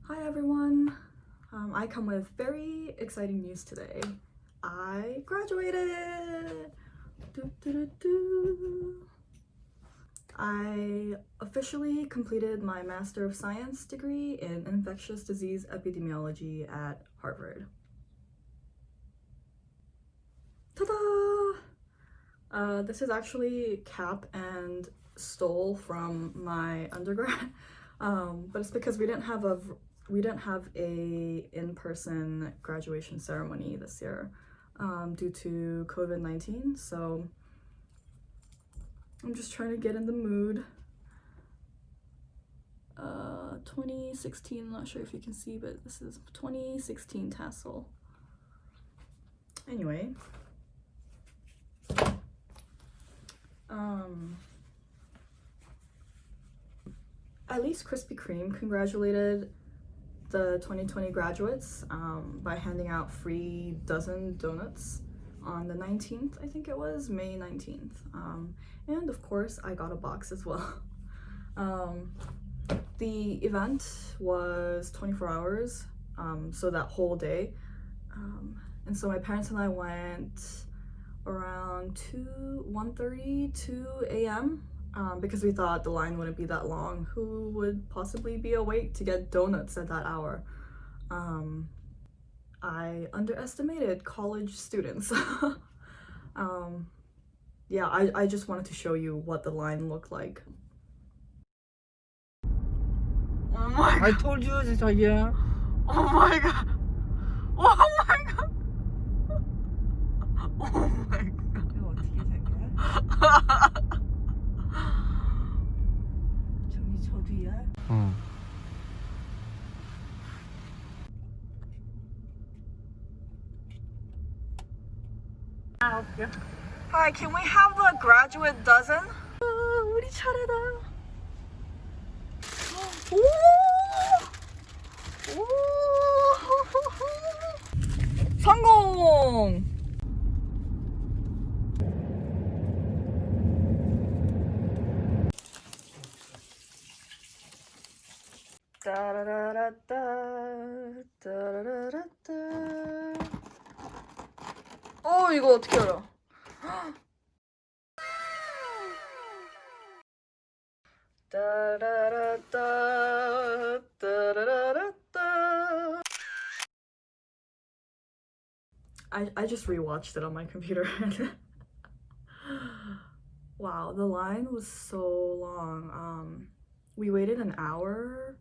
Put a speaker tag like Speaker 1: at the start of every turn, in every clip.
Speaker 1: Hi everyone! I come with very exciting news today. I graduated! I officially completed my Master of Science degree in Infectious Disease Epidemiology at Harvard. Ta-da! This is actually cap and stole from my undergrad, but it's because we didn't have a in-person graduation ceremony this year due to COVID-19, so I'm just trying to get in the mood. 2016, I'm not sure if you can see, but this is 2016 tassel. Anyway, at least Krispy Kreme congratulated the 2020 graduates by handing out free dozen donuts on the 19th, I think it was, May 19th. And of course, I got a box as well. The event was 24 hours, so that whole day. And so my parents and I went around 1:30, 2 a.m. Because we thought the line wouldn't be that long. Who would possibly be awake to get donuts at that hour? I underestimated college students. Yeah, I just wanted to show you what the line looked like. Oh my god.
Speaker 2: I told you, 자기야.
Speaker 1: Oh my god. Oh my god. Oh my god.
Speaker 2: 이거 어떻게 자기야? 정리 저도야?
Speaker 3: 응.
Speaker 2: 아, 웃겨.
Speaker 1: Hi, can we have the graduate dozen? 우리 차례다. 오! 오! 성공! 따라라라따, 따라라라따. 이거 어떻게 알아? 따라라따, 따라라라따. I just rewatched it on my computer. Wow, the line was so long. We waited an hour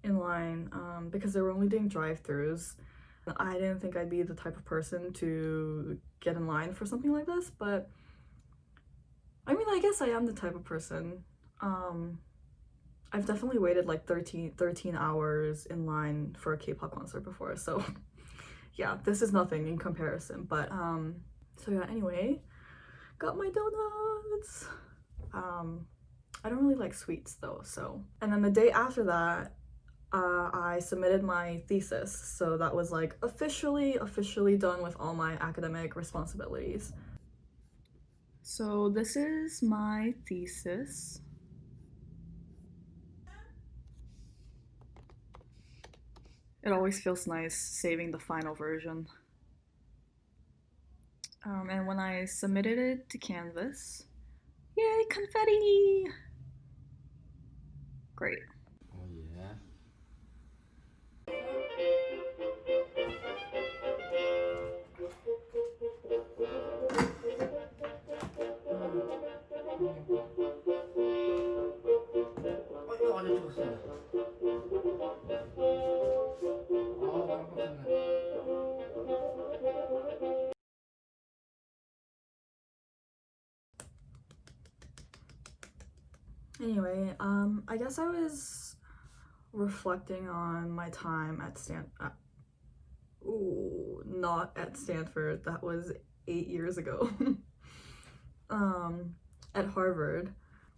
Speaker 1: in line because they were only doing drive-thrus. I didn't think I'd be the type of person to get in line for something like this, but I mean, I guess I am the type of person. I've definitely waited like 13 hours in line for a K-pop concert before, so yeah, this is nothing in comparison. But so yeah, anyway, got my donuts. I don't really like sweets though, so. And then the day after that, I submitted my thesis, so that was like officially done with all my academic responsibilities. So this is my thesis. It always feels nice saving the final version. And when I submitted it to Canvas, yay, confetti! Great.
Speaker 3: Oh yeah.
Speaker 2: 이거 완전 좋았어. 아, 깜빡했네.
Speaker 1: Anyway, I guess I was reflecting on my time at not at Stanford, that was 8 years ago, at Harvard.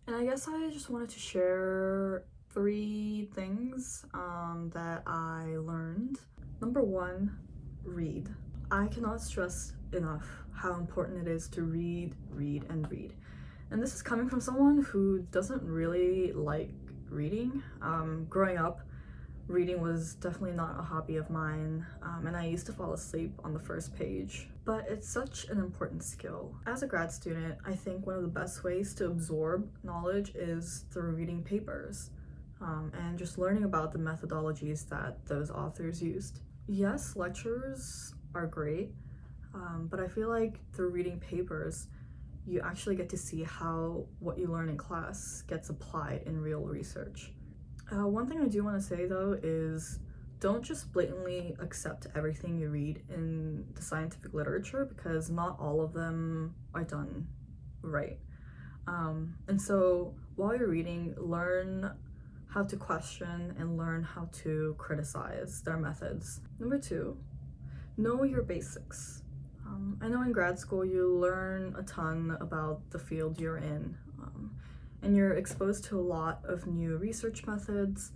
Speaker 1: And I guess I just wanted to share 3 things that I learned. Number 1, read. I cannot stress enough how important it is to read. And this is coming from someone who doesn't really like reading. Growing up, Reading was definitely not a hobby of mine, and I used to fall asleep on the first page. But it's such an important skill. As a grad student, I think one of the best ways to absorb knowledge is through reading papers, and just learning about the methodologies that those authors used. Yes, lectures are great, but I feel like through reading papers, you actually get to see how what you learn in class gets applied in real research. One thing I do want to say though is don't just blatantly accept everything you read in the scientific literature, because not all of them are done right. And so while you're reading, learn how to question and learn how to criticize their methods. Number 2, know your basics. I know in grad school you learn a ton about the field you're in, and you're exposed to a lot of new research methods.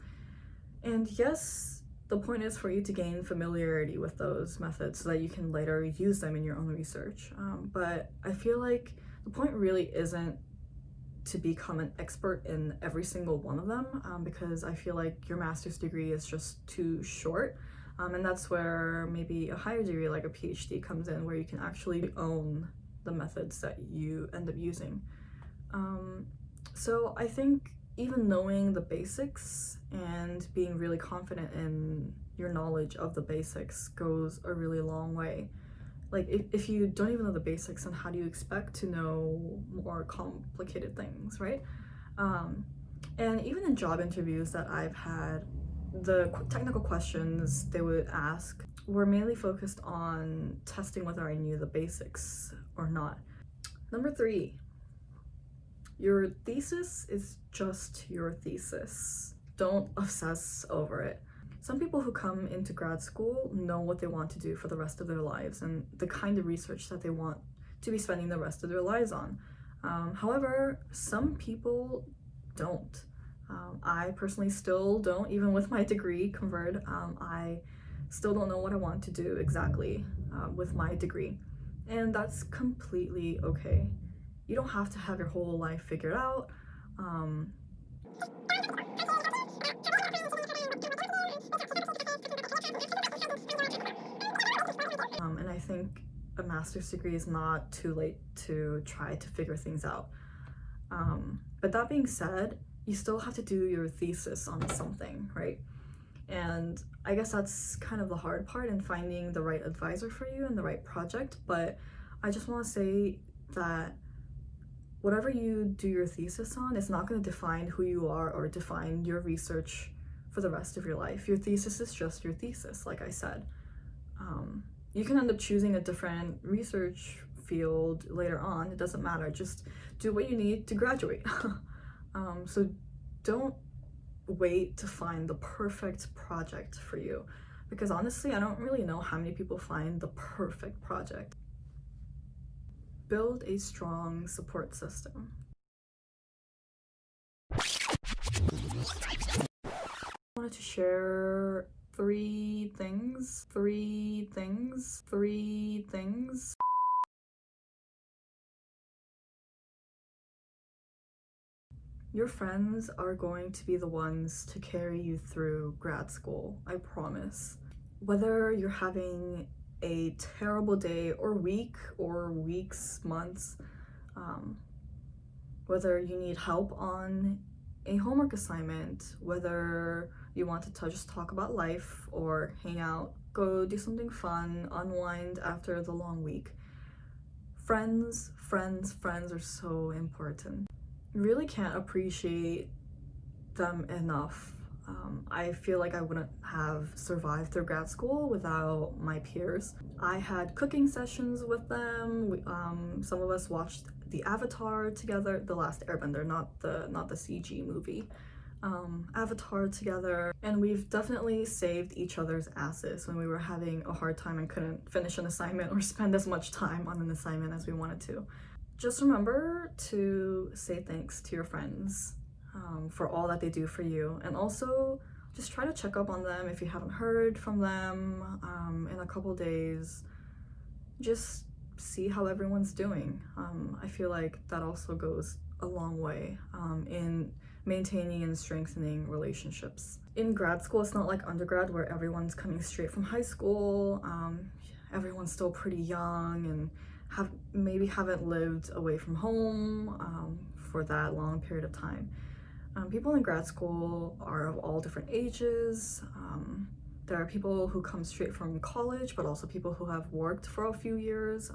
Speaker 1: And yes, the point is for you to gain familiarity with those methods so that you can later use them in your own research. But I feel like the point really isn't to become an expert in every single one of them, because I feel like your master's degree is just too short. And that's where maybe a higher degree like a PhD comes in, where you can actually own the methods that you end up using. So I think even knowing the basics and being really confident in your knowledge of the basics goes a really long way. Like if you don't even know the basics, then how do you expect to know more complicated things, right? And even in job interviews that I've had, the technical questions they would ask were mainly focused on testing whether I knew the basics or not. Number 3, your thesis is just your thesis. Don't obsess over it. Some people who come into grad school know what they want to do for the rest of their lives and the kind of research that they want to be spending the rest of their lives on. However, some people don't. I personally still don't, even with my degree conferred. I still don't know what I want to do exactly with my degree, and that's completely okay. You don't have to have your whole life figured out. And I think a master's degree is not too late to try to figure things out. But that being said, you still have to do your thesis on something, right? And I guess that's kind of the hard part in finding the right advisor for you and the right project. But I just want to say that whatever you do your thesis on is not going to define who you are or define your research for the rest of your life. Your thesis is just your thesis, like I said. You can end up choosing a different research field later on. It doesn't matter. Just do what you need to graduate. So don't wait to find the perfect project for you, because honestly, I don't really know how many people find the perfect project. Build a strong support system. I wanted to share three things. Your friends are going to be the ones to carry you through grad school, I promise. Whether you're having a terrible day or week or weeks, months, whether you need help on a homework assignment, whether you want to just talk about life or hang out, go do something fun, unwind after the long week. Friends are so important. You really can't appreciate them enough. I feel like I wouldn't have survived through grad school without my peers. I had cooking sessions with them. Some of us watched the Avatar together, The Last Airbender, not the CG movie. Avatar together, and we've definitely saved each other's asses when we were having a hard time and couldn't finish an assignment or spend as much time on an assignment as we wanted to. Just remember to say thanks to your friends for all that they do for you, and also just try to check up on them if you haven't heard from them in a couple days. Just see how everyone's doing. I feel like that also goes a long way in maintaining and strengthening relationships. In grad school, it's not like undergrad where everyone's coming straight from high school. Everyone's still pretty young and maybe haven't lived away from home for that long period of time. People in grad school are of all different ages. There are people who come straight from college, but also people who have worked for a few years.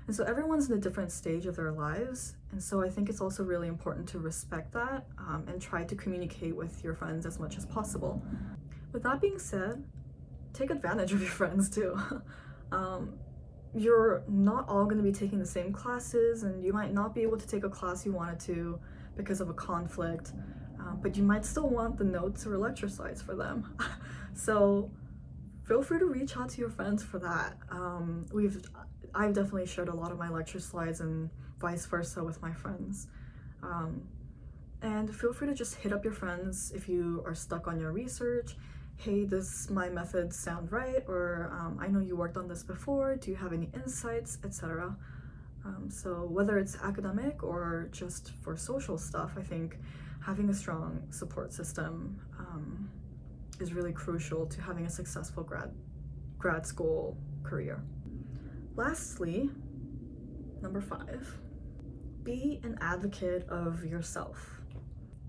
Speaker 1: And so everyone's in a different stage of their lives. And so I think it's also really important to respect that and try to communicate with your friends as much as possible. With that being said, take advantage of your friends too. You're not all going to be taking the same classes, and you might not be able to take a class you wanted to because of a conflict, but you might still want the notes or lecture slides for them. So feel free to reach out to your friends for that. I've definitely shared a lot of my lecture slides and vice versa with my friends. And feel free to just hit up your friends if you are stuck on your research. Hey, my methods sound right, or I know you worked on this before, do you have any insights, etc. So whether it's academic or just for social stuff, I think having a strong support system is really crucial to having a successful grad school career. Lastly, number 5, be an advocate of yourself.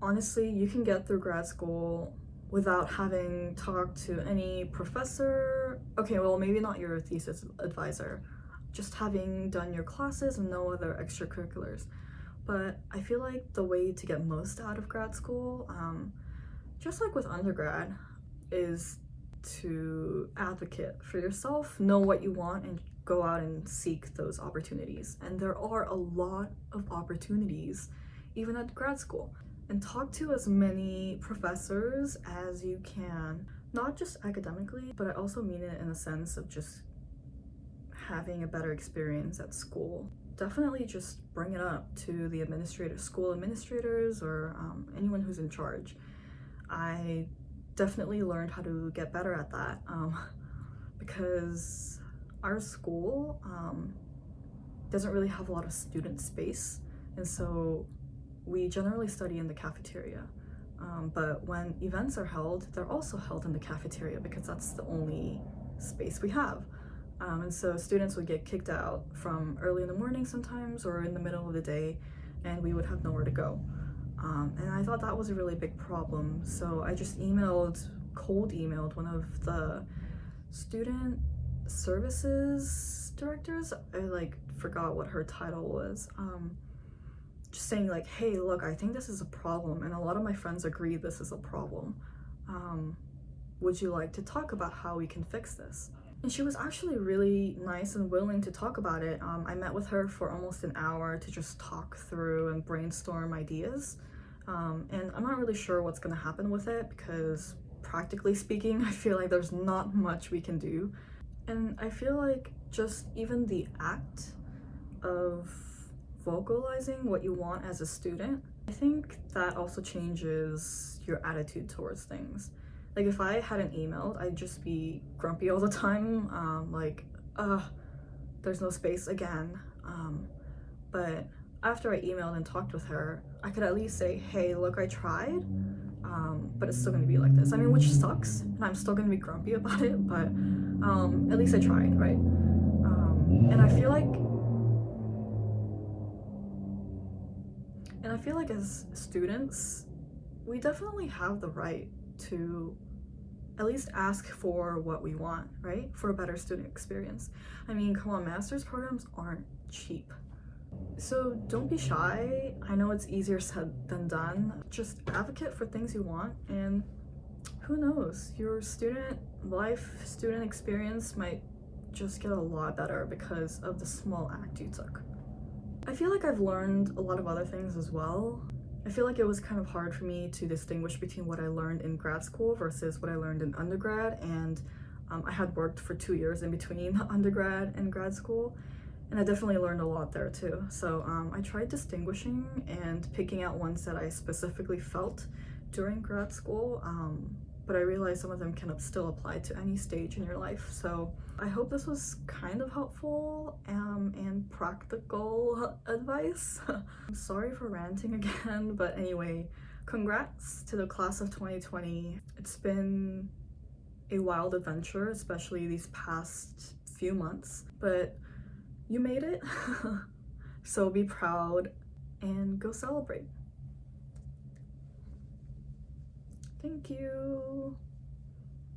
Speaker 1: Honestly, you can get through grad school without having talked to any professor. Okay, well, maybe not your thesis advisor, just having done your classes and no other extracurriculars. But I feel like the way to get most out of grad school, just like with undergrad, is to advocate for yourself, know what you want, and go out and seek those opportunities. And there are a lot of opportunities, even at grad school. And talk to as many professors as you can, not just academically, but I also mean it in a sense of just having a better experience at school. Definitely just bring it up to the school administrators, or anyone who's in charge. I definitely learned how to get better at that because our school doesn't really have a lot of student space, and so we generally study in the cafeteria. But when events are held, they're also held in the cafeteria because that's the only space we have. And so students would get kicked out from early in the morning sometimes, or in the middle of the day, and we would have nowhere to go. And I thought that was a really big problem. So I just cold emailed one of the student services directors. I forgot what her title was. Just saying hey, look, I think this is a problem, and a lot of my friends agree this is a problem. Would you like to talk about how we can fix this? And she was actually really nice and willing to talk about it. I met with her for almost an hour to just talk through and brainstorm ideas. And I'm not really sure what's gonna happen with it because practically speaking, I feel like there's not much we can do. And I feel like just even the act of vocalizing what you want as a student, I think that also changes your attitude towards things. If I hadn't emailed, I'd just be grumpy all the time, there's no space again. But after I emailed and talked with her, I could at least say, hey, look, I tried, but it's still gonna be like this. I mean, which sucks, and I'm still gonna be grumpy about it, but at least I tried, right? And I feel like as students, we definitely have the right to at least ask for what we want, right? For a better student experience. I mean, come on, master's programs aren't cheap. So don't be shy. I know it's easier said than done. Just advocate for things you want, and who knows, your student experience might just get a lot better because of the small act you took. I feel like I've learned a lot of other things as well. I feel like it was kind of hard for me to distinguish between what I learned in grad school versus what I learned in undergrad, and I had worked for 2 years in between undergrad and grad school, and I definitely learned a lot there too. So I tried distinguishing and picking out ones that I specifically felt during grad school, but I realized some of them can still apply to any stage in your life. So I hope this was kind of helpful and practical advice. I'm sorry for ranting again, but anyway, Congrats to the class of 2020. It's been a wild adventure, especially these past few months, but you made it. So be proud and go celebrate. Thank you.